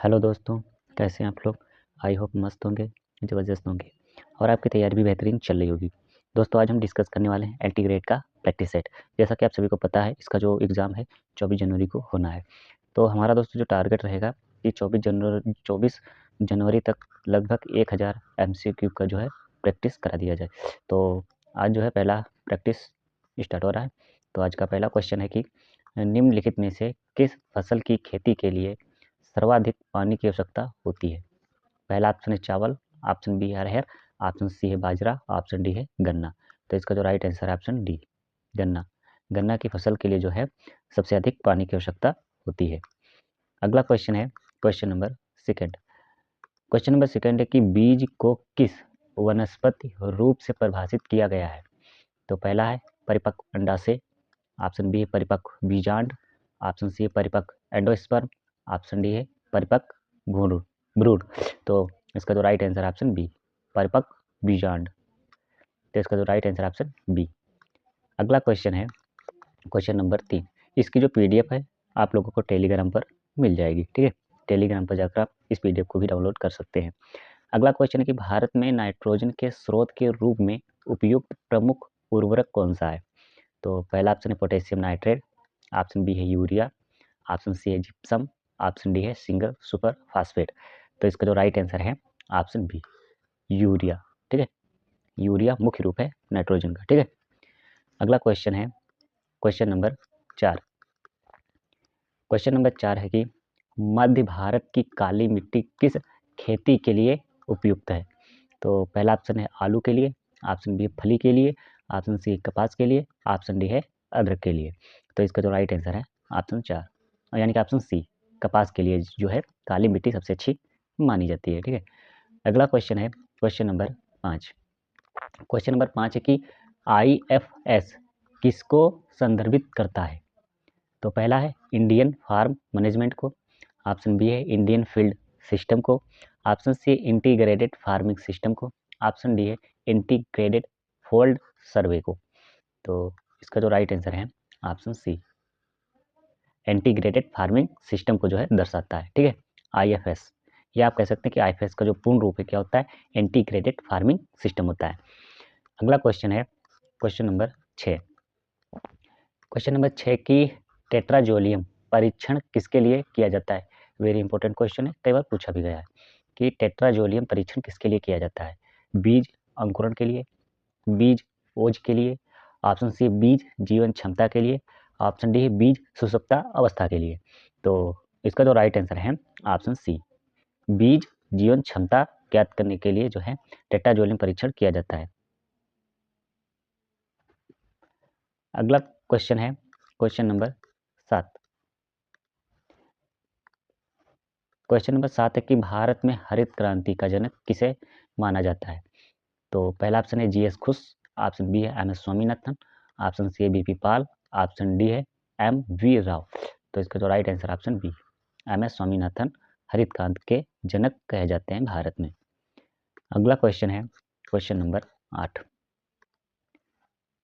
Hello दोस्तों, कैसे हैं आप लोग। आई होप मस्त होंगे, ज़बरदस्त होंगे और आपकी तैयारी भी बेहतरीन चल रही होगी। दोस्तों आज हम डिस्कस करने वाले हैं एलटी ग्रेड का प्रैक्टिस सेट। जैसा कि आप सभी को पता है, इसका जो एग्ज़ाम है 24 जनवरी को होना है। तो हमारा दोस्तों जो टारगेट रहेगा कि 24 जनवरी तक लगभग 1000 एमसीक्यू का जो है प्रैक्टिस करा दिया जाए। तो आज जो है पहला प्रैक्टिस स्टार्ट हो रहा है। तो आज का पहला क्वेश्चन है कि निम्नलिखित में से किस फसल की खेती के लिए सर्वाधिक पानी की आवश्यकता होती है। पहला ऑप्शन है चावल, ऑप्शन बी है अरहर, ऑप्शन सी है बाजरा, ऑप्शन डी है गन्ना। तो इसका जो राइट आंसर है ऑप्शन डी, गन्ना। गन्ना की फसल के लिए जो है सबसे अधिक पानी की आवश्यकता होती है। अगला क्वेश्चन है question number second. Question number second है कि बीज को किस वनस्पति रूप से परिभाषित किया गया है। तो पहला है परिपक्व अंडाशय, ऑप्शन बी है परिपक्व बीजांड, ऑप्शन सी है परिपक्व एंडोस्पर्म, ऑप्शन डी है परिपक्व भ्रूण भ्रूण। तो इसका जो राइट आंसर ऑप्शन बी, परिपक्व बीजांड। तो इसका जो राइट आंसर ऑप्शन बी। अगला क्वेश्चन है क्वेश्चन नंबर 3। इसकी जो पीडीएफ है आप लोगों को टेलीग्राम पर मिल जाएगी, ठीक है। टेलीग्राम पर जाकर आप इस पीडीएफ को भी डाउनलोड कर सकते हैं। अगला क्वेश्चन है कि भारत में नाइट्रोजन के स्रोत के रूप में उपयुक्त प्रमुख उर्वरक कौन सा है। तो पहला ऑप्शन है पोटेशियम नाइट्रेट, ऑप्शन बी है यूरिया, ऑप्शन सी है जिप्सम, ऑप्शन डी है सिंगल सुपर फास्फेट। तो इसका जो राइट आंसर है ऑप्शन बी, यूरिया, ठीक है। यूरिया मुख्य रूप है नाइट्रोजन का, ठीक है। अगला क्वेश्चन है क्वेश्चन नंबर 4। क्वेश्चन नंबर 4 है कि मध्य भारत की काली मिट्टी किस खेती के लिए उपयुक्त है। तो पहला ऑप्शन है आलू के लिए, ऑप्शन बी है फली के लिए, ऑप्शन सी है कपास के लिए, ऑप्शन डी है अदरक के लिए। तो इसका जो राइट आंसर है ऑप्शन 4, यानी कि ऑप्शन सी, कपास के लिए जो है काली मिट्टी सबसे अच्छी मानी जाती है, ठीक है। अगला क्वेश्चन है क्वेश्चन नंबर 5। क्वेश्चन नंबर 5 है कि IFS किसको संदर्भित करता है। तो पहला है इंडियन फार्म मैनेजमेंट को, ऑप्शन बी है इंडियन फील्ड सिस्टम को, option C integrated farming system को, ऑप्शन डी है इंटीग्रेटेड फोल्ड सर्वे को। तो इसका जो राइट आंसर है option C, integrated farming system को जो है दर्शाता है, ठीक है। IFS, या आप कह सकते हैं कि IFS का जो पूर्ण रूप है क्या होता है, इंटीग्रेटेड फार्मिंग सिस्टम होता है। अगला क्वेश्चन है क्वेश्चन नंबर 6। क्वेश्चन नंबर 6 की टेट्राजोलियम परीक्षण किसके लिए किया जाता है। वेरी इंपॉर्टेंट क्वेश्चन है, कई बार पूछा भी गया है कि टेट्राजोलियम परीक्षण किसके लिए किया जाता है। बीज अंकुरण के लिए, बीज ओज के लिए, ऑप्शन सी बीज जीवन क्षमता के लिए, ऑप्शन डी है बीज सुसुप्ता अवस्था के लिए। तो इसका जो राइट आंसर है ऑप्शन सी, बीज जीवन क्षमता ज्ञात करने के लिए जो है टेट्राजोलियम परीक्षण किया जाता है। अगला क्वेश्चन है क्वेश्चन नंबर 7। क्वेश्चन नंबर 7 है कि भारत में हरित क्रांति का जनक किसे माना जाता है। तो पहला ऑप्शन है GS खुश, ऑप्शन बी है MS स्वामीनाथन, ऑप्शन सी है BP पाल, ऑप्शन डी है MV राव। तो इसका जो right answer option B, MS Swaminathan हरित क्रांति के जनक कहे जाते हैं भारत में। अगला क्वेश्चन है क्वेश्चन नंबर 8।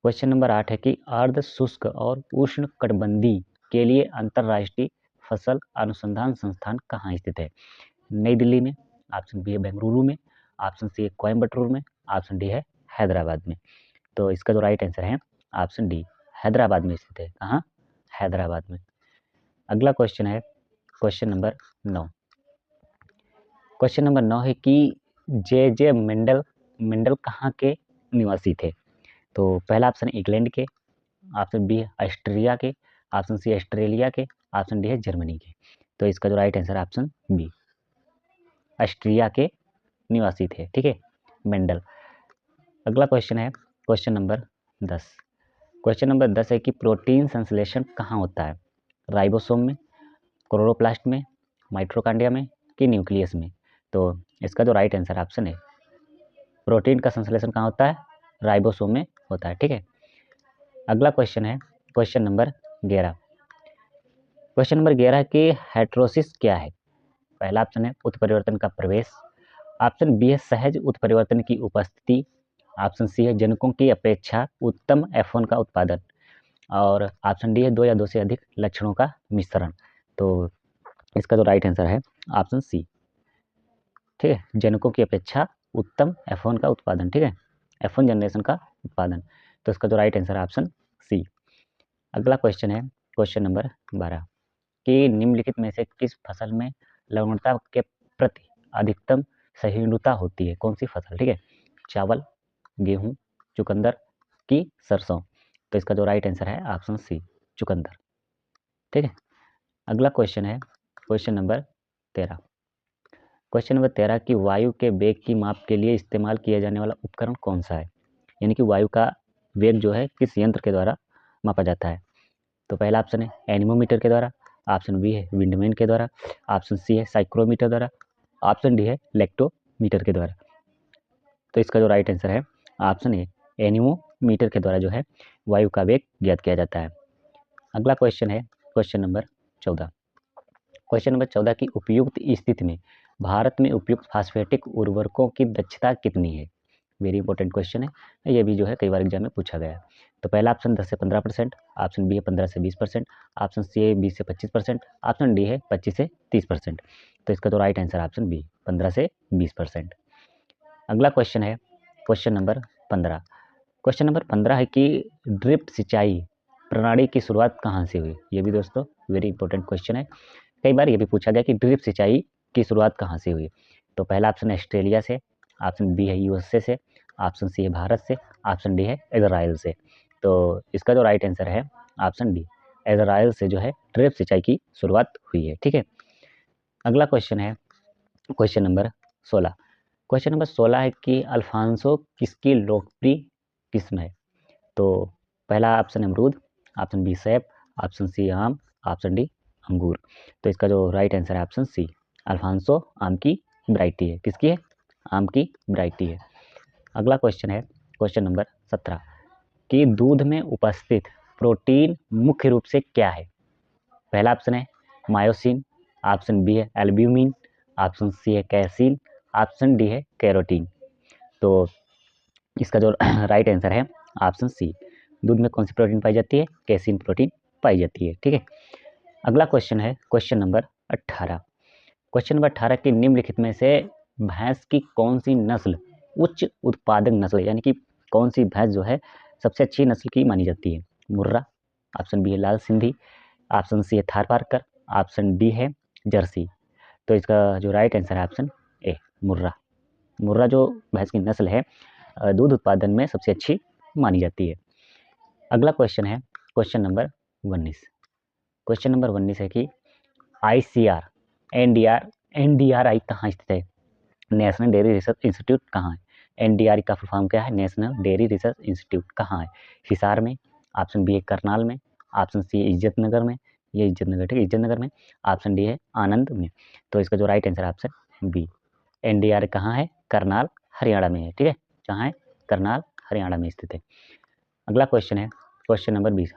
क्वेश्चन नंबर 8 है कि अर्ध शुष्क और उष्ण कटिबंधीय के लिए अंतर्राष्ट्रीय फसल अनुसंधान संस्थान कहाँ स्थित है। नई दिल्ली में, ऑप्शन बी है बेंगलुरु में, ऑप्शन सी है कोयम्बटूर में, ऑप्शन डी है हैदराबाद में। तो इसका जो राइट आंसर है ऑप्शन डी, हैदराबाद में स्थित है। कहाँ, हैदराबाद में। अगला क्वेश्चन है क्वेश्चन नंबर 9। क्वेश्चन नंबर 9 है कि जे मेंडल कहाँ के निवासी थे। तो पहला ऑप्शन है इंग्लैंड के, ऑप्शन बी है ऑस्ट्रिया के, ऑप्शन सी ऑस्ट्रेलिया के, ऑप्शन डी है जर्मनी के। तो इसका जो राइट आंसर है ऑप्शन बी, ऑस्ट्रिया के निवासी थे, ठीक है, मेंडल। अगला क्वेश्चन है क्वेश्चन नंबर 10। क्वेश्चन नंबर 10 है कि प्रोटीन संश्लेषण कहाँ होता है। राइबोसोम में, क्लोरोप्लास्ट में, माइटोकॉन्ड्रिया में कि न्यूक्लियस में। तो इसका जो राइट आंसर ऑप्शन है, प्रोटीन का संश्लेषण कहाँ होता है, राइबोसोम में होता है, ठीक है। अगला क्वेश्चन है क्वेश्चन नंबर 11। क्वेश्चन नंबर 11 कि हेटेरोसिस क्या है। पहला ऑप्शन है उत्परिवर्तन का प्रवेश, ऑप्शन बी है सहज उत्परिवर्तन की उपस्थिति, ऑप्शन सी है जनकों की अपेक्षा उत्तम F1 का उत्पादन, और ऑप्शन डी है 2 या 2 से अधिक लक्षणों का मिश्रण। तो इसका जो राइट आंसर है ऑप्शन सी। ठीक है, जनकों की अपेक्षा उत्तम F1 का उत्पादन। ठीक है, F1 जनरेशन का उत्पादन। तो इसका जो राइट आंसर है ऑप्शन सी। अगला क्वेश्चन है क्वेश्चन नंबर 12 कि निम्नलिखित में से किस फसल में लवणता के प्रति अधिकतम सहिष्णुता होती है? कौन सी फसल? ठीक है, चावल, गेहूं, चुकंदर की सरसों। तो इसका जो राइट आंसर है ऑप्शन सी, चुकंदर। ठीक है, अगला क्वेश्चन है क्वेश्चन नंबर 13। क्वेश्चन नंबर 13 कि वायु के वेग की माप के लिए इस्तेमाल किया जाने वाला उपकरण कौन सा है? यानी कि वायु का वेग जो है किस यंत्र के द्वारा मापा जाता है? तो पहला ऑप्शन है एनीमोमीटर के द्वारा, ऑप्शन बी है विंडमैन के द्वारा, ऑप्शन सी है साइक्रोमीटर द्वारा, ऑप्शन डी है लेक्टोमीटर के द्वारा। तो इसका जो राइट आंसर है ऑप्शन ए, एनीमोमीटर के द्वारा जो है वायु का वेग ज्ञात किया जाता है। अगला क्वेश्चन है क्वेश्चन नंबर 14। क्वेश्चन नंबर 14 की उपयुक्त स्थिति में भारत में उपयुक्त फास्फेटिक उर्वरकों की दक्षता कितनी है? वेरी इंपॉर्टेंट क्वेश्चन है, ये भी जो है कई बार एग्जाम में पूछा गया है। तो पहला ऑप्शन 10 से 15%, ऑप्शन बी है 15 से 20%, ऑप्शन सी है 20 से 25%, ऑप्शन डी है 25 से 30%। तो इसका तो राइट आंसर ऑप्शन बी, 15 से 20%। अगला क्वेश्चन है क्वेश्चन नंबर 15। क्वेश्चन नंबर 15 है कि ड्रिप सिंचाई प्रणाली की शुरुआत कहाँ से हुई? ये भी दोस्तों वेरी इंपॉर्टेंट क्वेश्चन है, कई बार ये भी पूछा गया कि ड्रिप सिंचाई की शुरुआत कहाँ से हुई? तो पहला ऑप्शन है ऑस्ट्रेलिया से, ऑप्शन बी है यूएसए से, ऑप्शन सी है भारत से, ऑप्शन डी है इजराइल से। तो इसका जो राइट आंसर है ऑप्शन डी, इजराइल से जो है ड्रिप सिंचाई की शुरुआत हुई है। ठीक है, अगला क्वेश्चन है क्वेश्चन नंबर 16। क्वेश्चन नंबर 16 है कि अल्फांसो किसकी लोकप्रिय किस्म है? तो पहला ऑप्शन अमरूद, ऑप्शन बी सेब, ऑप्शन सी आम, ऑप्शन डी अंगूर। तो इसका जो राइट आंसर है ऑप्शन सी, अल्फांसो आम की वैरायटी है। किसकी है? आम की वैरायटी है। अगला क्वेश्चन है क्वेश्चन नंबर 17 कि दूध में उपस्थित प्रोटीन मुख्य रूप से क्या है? पहला ऑप्शन है मायोसिन, ऑप्शन बी है एल्ब्यूमिन, ऑप्शन सी है कैसीन, ऑप्शन डी है कैरोटीन। तो इसका जो राइट आंसर है ऑप्शन सी, दूध में कौन सी प्रोटीन पाई जाती है? कैसीन प्रोटीन पाई जाती है। ठीक है, अगला क्वेश्चन है क्वेश्चन नंबर 18। क्वेश्चन नंबर 18 की निम्नलिखित में से भैंस की कौन सी नस्ल उच्च उत्पादक नस्ल है? यानी कि कौन सी भैंस जो है सबसे अच्छी नस्ल की मानी जाती है? मुर्रा, ऑप्शन बी है लाल सिंधी, ऑप्शन सी है थारपारकर, ऑप्शन डी है जर्सी। तो इसका जो राइट आंसर है ऑप्शन ए, मुर्रा। मुर्रा जो भैंस की नस्ल है दूध उत्पादन में सबसे अच्छी मानी जाती है। अगला क्वेश्चन है क्वेश्चन नंबर 19। क्वेश्चन नंबर 19 है कि ICR NDRI कहाँ स्थित है? नेशनल डेयरी रिसर्च इंस्टीट्यूट कहाँ है? NDRI का फुल फॉर्म क्या है? नेशनल डेयरी रिसर्च इंस्टीट्यूट कहाँ है? हिसार में, ऑप्शन बी है करनाल में, ऑप्शन सी है इज्जत नगर में, ये इज्जत नगर, ठीक है इज्जत नगर में, ऑप्शन डी है आनंद में। तो इसका जो राइट आंसर है ऑप्शन बी, NDRI कहाँ है? करनाल हरियाणा में है। ठीक है, कहाँ है? करनाल हरियाणा में स्थित है। अगला क्वेश्चन है क्वेश्चन नंबर 20।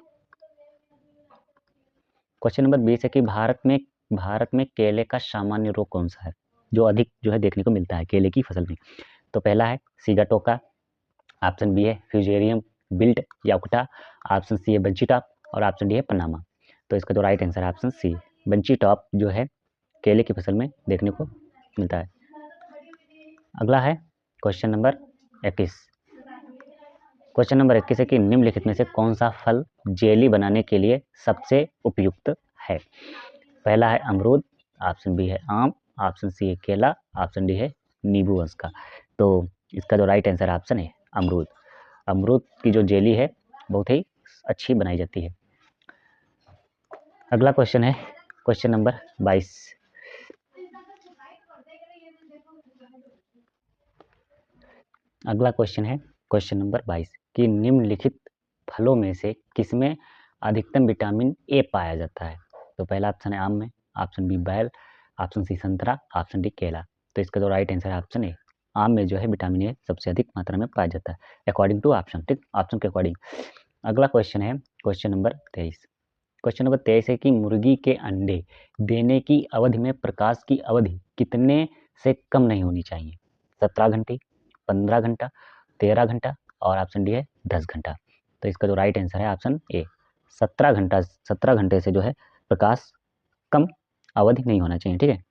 क्वेश्चन नंबर 20 है कि भारत में केले का सामान्य रोग कौन सा है, जो अधिक जो है देखने को मिलता है केले की फसल में? तो पहला है सिगाटोका, ऑप्शन बी है फ्यूजेरियम बिल्ट या उकटा, ऑप्शन सी है बंची टॉप और ऑप्शन डी है पनामा। तो इसका जो राइट आंसर है ऑप्शन सी, बंची टॉप जो है केले की फसल में देखने को मिलता है। अगला है क्वेश्चन नंबर 21। क्वेश्चन नंबर 21 है कि निम्नलिखित में से कौन सा फल जेली बनाने के लिए सबसे उपयुक्त है? पहला है अमरूद, ऑप्शन बी है आम, ऑप्शन सी है केला, ऑप्शन डी है नींबू वंश का। तो इसका जो राइट आंसर है ऑप्शन है अमरूद। अमरूद की जो जेली है बहुत ही अच्छी बनाई जाती है। अगला क्वेश्चन है क्वेश्चन नंबर 22। अगला क्वेश्चन है क्वेश्चन नंबर 22 कि निम्नलिखित फलों में से किसमें अधिकतम विटामिन ए पाया जाता है? तो पहला ऑप्शन है आम में, ऑप्शन बी बैल, ऑप्शन सी संतरा, ऑप्शन डी केला। तो इसका जो राइट आंसर है ऑप्शन ए, आम में जो है विटामिन ए सबसे अधिक मात्रा में पाया जाता है अकॉर्डिंग टू ऑप्शन, ठीक ऑप्शन के अकॉर्डिंग। अगला क्वेश्चन है क्वेश्चन नंबर 23। क्वेश्चन नंबर 23 है कि मुर्गी के अंडे देने की अवधि में प्रकाश की अवधि कितने से कम नहीं होनी चाहिए? 17 घंटे, 15 घंटा, 13 घंटा और ऑप्शन डी है 10 घंटा। तो इसका जो राइट आंसर है ऑप्शन ए, 17 घंटा, 17 घंटे से जो है प्रकाश कम अवधि नहीं होना चाहिए। ठीक है,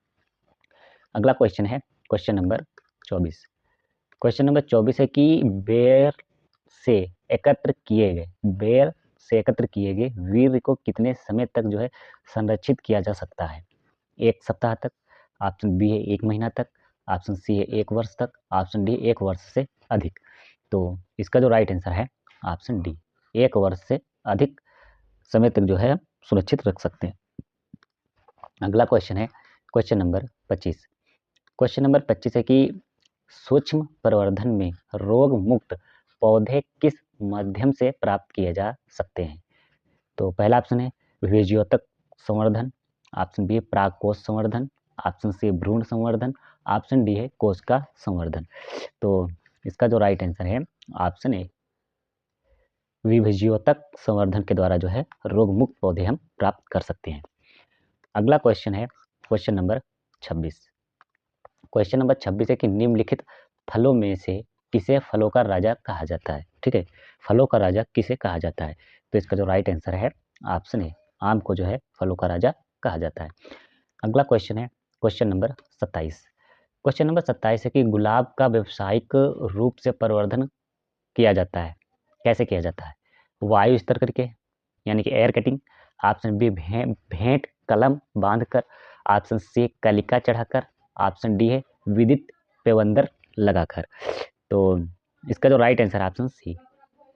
अगला क्वेश्चन है क्वेश्चन नंबर 24। क्वेश्चन नंबर 24 है कि बेर से एकत्र किए गए वीर्य को कितने समय तक जो है संरक्षित किया जा सकता है? 1 सप्ताह तक, ऑप्शन बी है 1 महीना तक, ऑप्शन सी है 1 वर्ष तक, ऑप्शन डी 1 वर्ष से अधिक। तो इसका जो राइट आंसर है ऑप्शन डी, 1 वर्ष से अधिक समय तक जो है हम सुरक्षित रख सकते हैं। अगला क्वेश्चन है क्वेश्चन नंबर 25। क्वेश्चन नंबर 25 है कि सूक्ष्म प्रवर्धन में रोग मुक्त पौधे किस माध्यम से प्राप्त किए जा सकते हैं? तो पहला ऑप्शन है विभेज्योतक संवर्धन, ऑप्शन बी है प्राकोष संवर्धन, ऑप्शन सी है भ्रूण संवर्धन, ऑप्शन डी है कोशिका संवर्धन। तो इसका जो राइट आंसर है ऑप्शन ए, विभेज्योतक संवर्धन के द्वारा जो है रोग मुक्त पौधे हम प्राप्त कर सकते हैं। अगला क्वेश्चन है क्वेश्चन नंबर 26। क्वेश्चन नंबर 26 है कि निम्नलिखित फलों में से किसे फलों का राजा कहा जाता है? ठीक है, फलों का राजा किसे कहा जाता है? तो इसका जो राइट आंसर है ऑप्शन ए, आम को जो है फलों का राजा कहा जाता है। अगला क्वेश्चन है क्वेश्चन नंबर 27। क्वेश्चन नंबर 27 है कि गुलाब का व्यावसायिक रूप से प्रवर्धन किया जाता है, कैसे किया जाता है? वायु स्तर करके, यानी कि एयर कटिंग, ऑप्शन बी भेंट कलम बांधकर, ऑप्शन सी कलिका चढ़ाकर, ऑप्शन डी है विद्युत पेवंदर लगाकर। तो इसका जो राइट आंसर है ऑप्शन सी,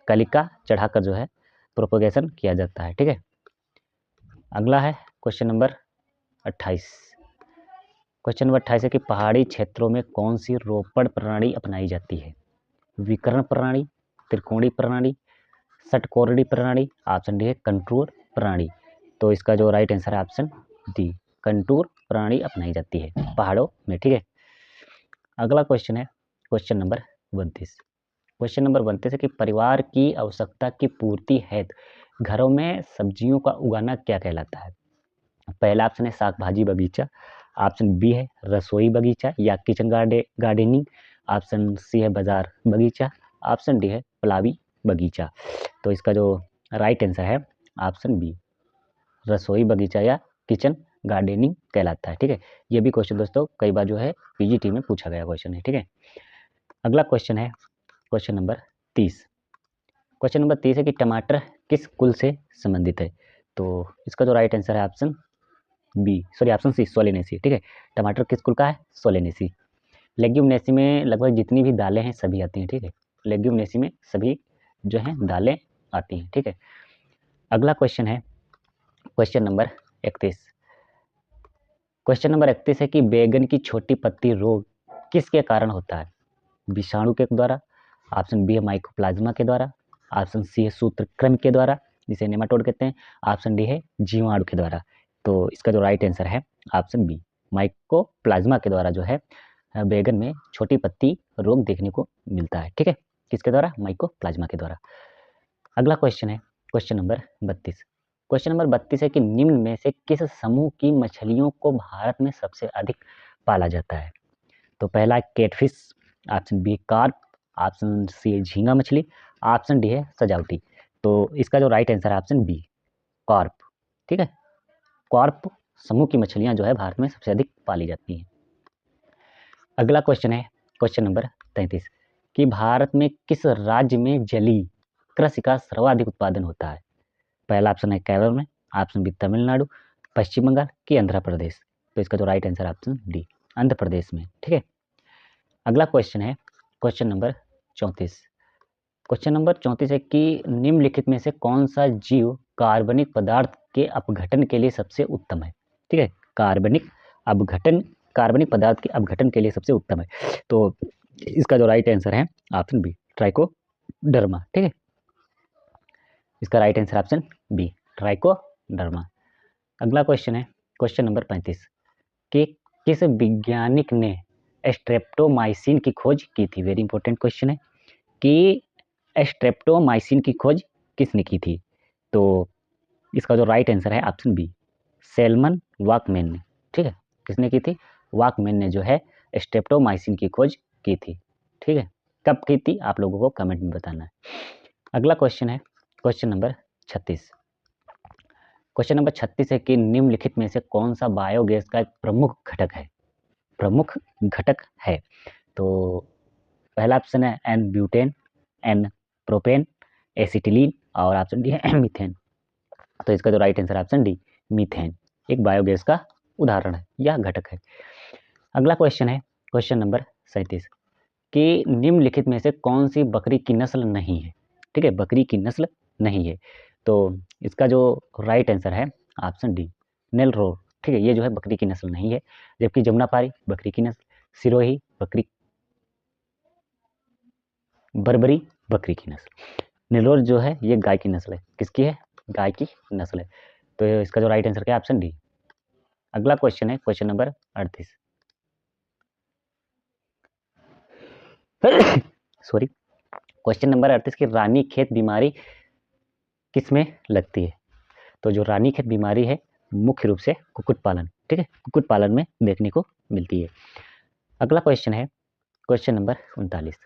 कलिका चढ़ाकर जो है प्रोपोगेशन किया जाता है। ठीक है, अगला है क्वेश्चन नंबर 28। क्वेश्चन नंबर 28 है कि पहाड़ी क्षेत्रों में कौन सी रोपण प्रणाली अपनाई जाती है? विकर्ण प्रणाली, त्रिकोणीय प्रणाली, षटकोणीय प्रणाली, ऑप्शन डी है कंटूर प्रणाली। तो इसका जो राइट आंसर है ऑप्शन डी, कंटूर प्रणाली अपनाई जाती है पहाड़ों में। ठीक है, अगला क्वेश्चन है क्वेश्चन नंबर 32। क्वेश्चन नंबर 32 है कि परिवार की आवश्यकता की पूर्ति हेतु घरों में सब्जियों का उगाना क्या कहलाता है? पहला ऑप्शन है साग भाजी बगीचा, ऑप्शन बी है रसोई बगीचा या किचन गार्डनिंग, ऑप्शन सी है बाजार बगीचा, ऑप्शन डी है प्लावी बगीचा। तो इसका जो राइट आंसर है ऑप्शन बी, रसोई बगीचा या किचन गार्डनिंग कहलाता है। ठीक है, ये भी क्वेश्चन दोस्तों कई बार जो है पीजीटी में पूछा गया क्वेश्चन है। ठीक है, अगला क्वेश्चन है क्वेश्चन नंबर 30। क्वेश्चन नंबर 30 है कि टमाटर किस कुल से संबंधित है? तो इसका जो राइट आंसर है ऑप्शन ऑप्शन सी सोलेनेसी। ठीक है, टमाटर किस कुल का है? सोलेनेसी। लेग्यूमिनेसी में लगभग जितनी भी दालें हैं सभी आती हैं। ठीक है, लेग्यूमिनेसी में सभी जो हैं दालें आती हैं। ठीक है, अगला क्वेश्चन है क्वेश्चन नंबर 31। क्वेश्चन नंबर 31 है कि बैगन की छोटी पत्ती रोग किसके कारण होता है? विषाणु के द्वारा, ऑप्शन बी है माइकोप्लाज्मा के द्वारा, ऑप्शन सी है सूत्रकृमि के द्वारा जिसे नेमाटोड कहते हैं, ऑप्शन डी है जीवाणु के द्वारा। तो इसका जो राइट आंसर है ऑप्शन बी, माइकोप्लाज्मा के द्वारा जो है बैगन में छोटी पत्ती रोग देखने को मिलता है। ठीक है, किसके द्वारा? माइकोप्लाज्मा के द्वारा। अगला क्वेश्चन है क्वेश्चन नंबर 32। क्वेश्चन नंबर 32 है कि निम्न में से किस समूह की मछलियों को भारत में सबसे अधिक पाला जाता है? तो पहला catfish, option B carp, option C है झींगा मछली, ऑप्शन डी है सजावटी। तो इसका जो राइट आंसर है ऑप्शन बी, कार्प। ठीक है, कार्प समूह की मछलियां जो है भारत में सबसे अधिक पाली जाती हैं। अगला क्वेश्चन है क्वेश्चन नंबर 33 कि भारत में किस राज्य में जलीय कृषि का सर्वाधिक उत्पादन होता है? पहला ऑप्शन है केरल में, ऑप्शन बी तमिलनाडु, पश्चिम बंगाल की आंध्र प्रदेश। तो इसका जो राइट आंसर है ऑप्शन डी, आंध्र प्रदेश में। ठीक है, अगला क्वेश्चन है क्वेश्चन नंबर 34। क्वेश्चन नंबर 34 है कि निम्नलिखित में से कौन सा जीव कार्बनिक पदार्थ के अपघटन के लिए सबसे उत्तम है? ठीक है, कार्बनिक पदार्थ के अपघटन के लिए सबसे उत्तम है। तो इसका जो राइट आंसर है ऑप्शन बी, ट्राइकोडर्मा। ठीक है, इसका right answer option B, trichoderma. अगला क्वेश्चन है क्वेश्चन नंबर 35 कि किस वैज्ञानिक ने स्ट्रेप्टोमाइसिन की खोज की थी? वेरी इंपॉर्टेंट क्वेश्चन है कि स्ट्रेप्टोमाइसिन की खोज किसने की थी? तो इसका जो राइट आंसर है ऑप्शन बी, सेल्मन वाकमैन ने। ठीक है, किसने की थी? वाकमैन ने जो है स्ट्रेप्टोमाइसिन की खोज की थी। ठीक है, कब की थी आप लोगों को कमेंट में बताना है। अगला क्वेश्चन है क्वेश्चन नंबर 36। क्वेश्चन नंबर 36 है कि निम्नलिखित में से कौन सा बायोगैस का एक प्रमुख घटक है? प्रमुख घटक है? तो पहला ऑप्शन है n butane, n propane, acetylene और ऑप्शन डी है मीथेन। तो इसका जो right answer option D methane एक बायोगैस का उदाहरण है या घटक है। अगला क्वेश्चन है क्वेश्चन नंबर 37 कि निम्नलिखित में से कौन सी बकरी की नस्ल नहीं है? ठीक है, बकरी की नस्ल नहीं है। तो इसका जो राइट आंसर है ऑप्शन डी नेलरोर। ठीक है, ये जो है बकरी की नस्ल नहीं है। जबकि जमुनापारी बकरी की नस्ल, सिरोही बकरी, बर्बरी बकरी की नस्ल, नेलोर जो है ये गाय की नस्ल है। किसकी है? गाय की नस्ल है। तो इसका जो राइट आंसर क्या है ऑप्शन डी। अगला क्वेश्चन है question number 38 sorry, question number 38 की रानी खेत बीमारी किस में लगती है? तो जो रानी खेत बीमारी है मुख्य रूप से कुक्कुट पालन, ठीक है, कुक्कुट पालन में देखने को मिलती है। अगला क्वेश्चन है क्वेश्चन नंबर 39।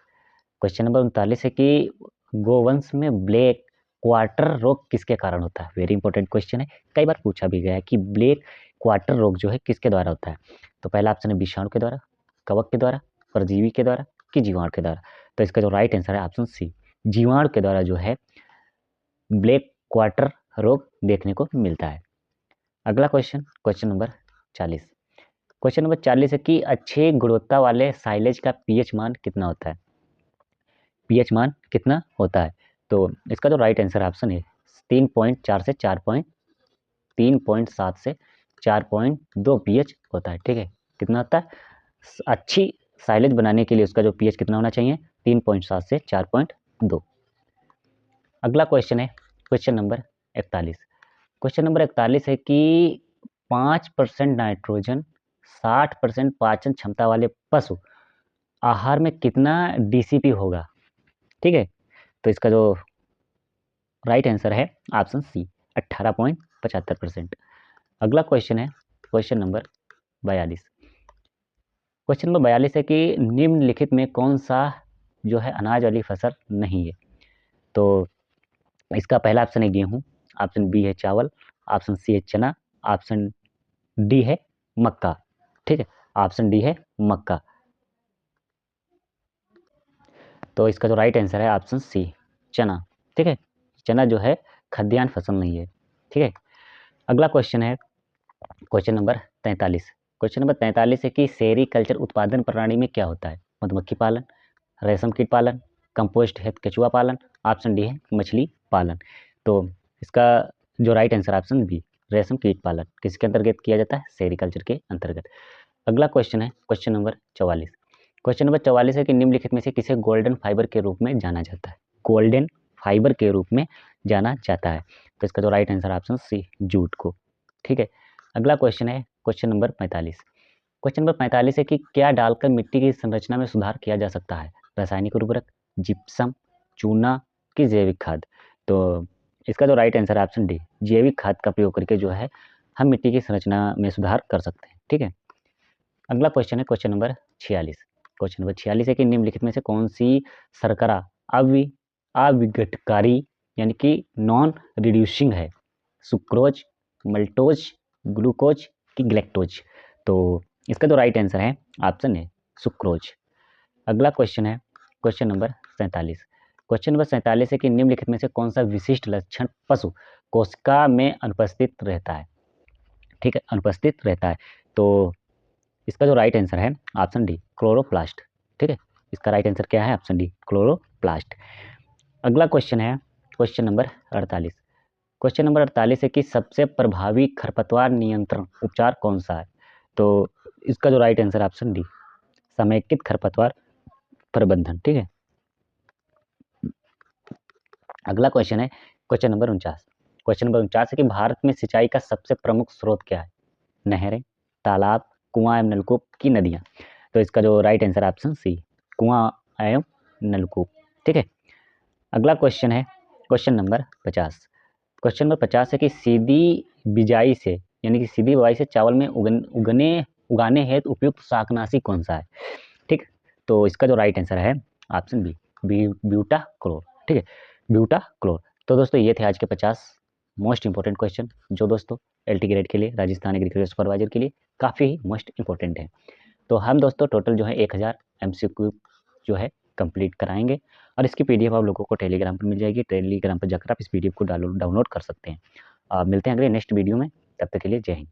क्वेश्चन नंबर 39 है कि गोवंश में ब्लैक क्वार्टर रोग किसके कारण होता है? वेरी इंपॉर्टेंट क्वेश्चन है, कई बार पूछा भी गया है कि ब्लैक क्वार्टर रोग जो है किसके द्वारा होता है? तो पहला ऑप्शन है विषाणु के द्वारा, कवक के द्वारा, परजीवी के द्वारा कि जीवाणु के द्वारा। तो इसका जो राइट आंसर है ऑप्शन सी, जीवाणु के द्वारा जो है ब्लैक क्वार्टर रोग देखने को मिलता है। अगला question question number 40। Question number 40 है कि अच्छे गुणवत्ता वाले साइलेज का पीएच मान कितना होता है? पीएच मान कितना होता है? तो इसका जो राइट आंसर ऑप्शन है 3.4 से 3.7 से 4.2 पीएच होता है। ठीक है, कितना होता है? अच्छी साइलेज बनाने के लिए उसका जो पीएच कितना होना चाहिए? 3.7 से 4.2। अगला क्वेश्चन है क्वेश्चन नंबर 41। क्वेश्चन नंबर 41 है कि 5% नाइट्रोजन 60% पाचन क्षमता वाले पशु आहार में कितना डीसीपी होगा? ठीक है, तो इसका जो राइट आंसर है ऑप्शन सी 18.75%। अगला क्वेश्चन है क्वेश्चन नंबर 42। क्वेश्चन नंबर 42 है कि निम्नलिखित में कौन सा जो है अनाज वाली फसल नहीं है? तो इसका पहला ऑप्शन है गेहूं, ऑप्शन बी है चावल, ऑप्शन सी है चना, ऑप्शन डी है मक्का। ठीक है, ऑप्शन डी है मक्का। तो इसका जो राइट आंसर है ऑप्शन सी चना। ठीक है, चना जो है खाद्यान्न फसल नहीं है। ठीक है, अगला क्वेश्चन है क्वेश्चन नंबर 43। क्वेश्चन नंबर 43 है कि सेरीकल्चर उत्पादन प्रणाली में क्या होता है? मधुमक्खी पालन, रेशम कीट पालन, कंपोस्ट हेतु केचुआ पालन, ऑप्शन डी है मछली पालन। तो इसका जो राइट आंसर ऑप्शन बी रेशम कीट पालन किसके अंतर्गत किया जाता है? सेरीकल्चर के अंतर्गत। अगला क्वेश्चन है क्वेश्चन नंबर 44। क्वेश्चन नंबर 44 है कि निम्नलिखित में से किसे गोल्डन फाइबर के रूप में जाना जाता है? गोल्डन फाइबर के रूप में जाना जाता है। तो इसका जो right answer option C jute को। ठीक है, अगला क्वेश्चन है क्वेश्चन नंबर 45। क्वेश्चन नंबर 45 है कि क्या डालकर मिट्टी की संरचना में सुधार किया जा सकता है? रासायनिक उर्वरक, जिप्सम, चूना की जैविक खाद। तो इसका जो राइट आंसर है ऑप्शन डी जैविक खाद का प्रयोग करके जो है हम मिट्टी की संरचना में सुधार कर सकते हैं। ठीक है, अगला क्वेश्चन है क्वेश्चन नंबर 46। क्वेश्चन नंबर 46 है कि निम्नलिखित में से कौन सी शर्करा अविघटकारी यानी कि नॉन रिड्यूसिंग है? सुक्रोज, मल्टोज, ग्लूकोज की ग्लैक्टोज। तो इसका जो राइट आंसर है ऑप्शन है सुक्रोज। अगला क्वेश्चन है क्वेश्चन नंबर 47। क्वेश्चन नंबर 47 है कि निम्नलिखित में से कौन सा विशिष्ट लक्षण पशु कोशिका में अनुपस्थित रहता है? ठीक है, अनुपस्थित रहता है। तो इसका जो राइट आंसर है ऑप्शन डी क्लोरोप्लास्ट। ठीक है, इसका राइट आंसर क्या है? Option D chloroplast. अगला क्वेश्चन है क्वेश्चन नंबर 48। क्वेश्चन नंबर 48 है कि सबसे प्रभावी खरपतवार नियंत्रण उपचार कौन सा है? तो इसका जो राइट आंसर ऑप्शन डी समेकित खरपतवार प्रबंधन। ठीक है, अगला क्वेश्चन है क्वेश्चन नंबर 49। क्वेश्चन नंबर 49 है कि भारत में सिंचाई का सबसे प्रमुख स्रोत क्या है? नहरें, तालाब, कुआं एवं नलकूप की नदियां। तो इसका जो राइट आंसर ऑप्शन सी कुआं एवं नलकूप। ठीक है, अगला क्वेश्चन है क्वेश्चन नंबर 50। क्वेश्चन नंबर 50 है कि सीधी बिजाई से यानी कि सीधी बुआई से चावल में उगाने हेतु उपयुक्त शाकनाशी कौन सा है? ठीक, तो इसका जो राइट आंसर है ऑप्शन बी ब्यूटाक्लोर। ठीक है, ब्यूटाक्लोर। तो दोस्तों ये थे आज के 50 मोस्ट इंपॉर्टेंट क्वेश्चन जो दोस्तों एलटी ग्रेड के लिए राजस्थान एग्रीकल्चर सुपरवाइजर के लिए काफ़ी मोस्ट इंपॉर्टेंट है। तो हम दोस्तों टोटल जो है 1000 MCQ जो है कंप्लीट कराएंगे और इसकी PDF आप लोगों को टेलीग्राम पर मिल जाएगी। टेलीग्राम पर जाकर आप इस PDF को डाउनलोड कर सकते हैं। मिलते हैं अगले नेक्स्ट वीडियो में, तब तक के लिए जय हिंद।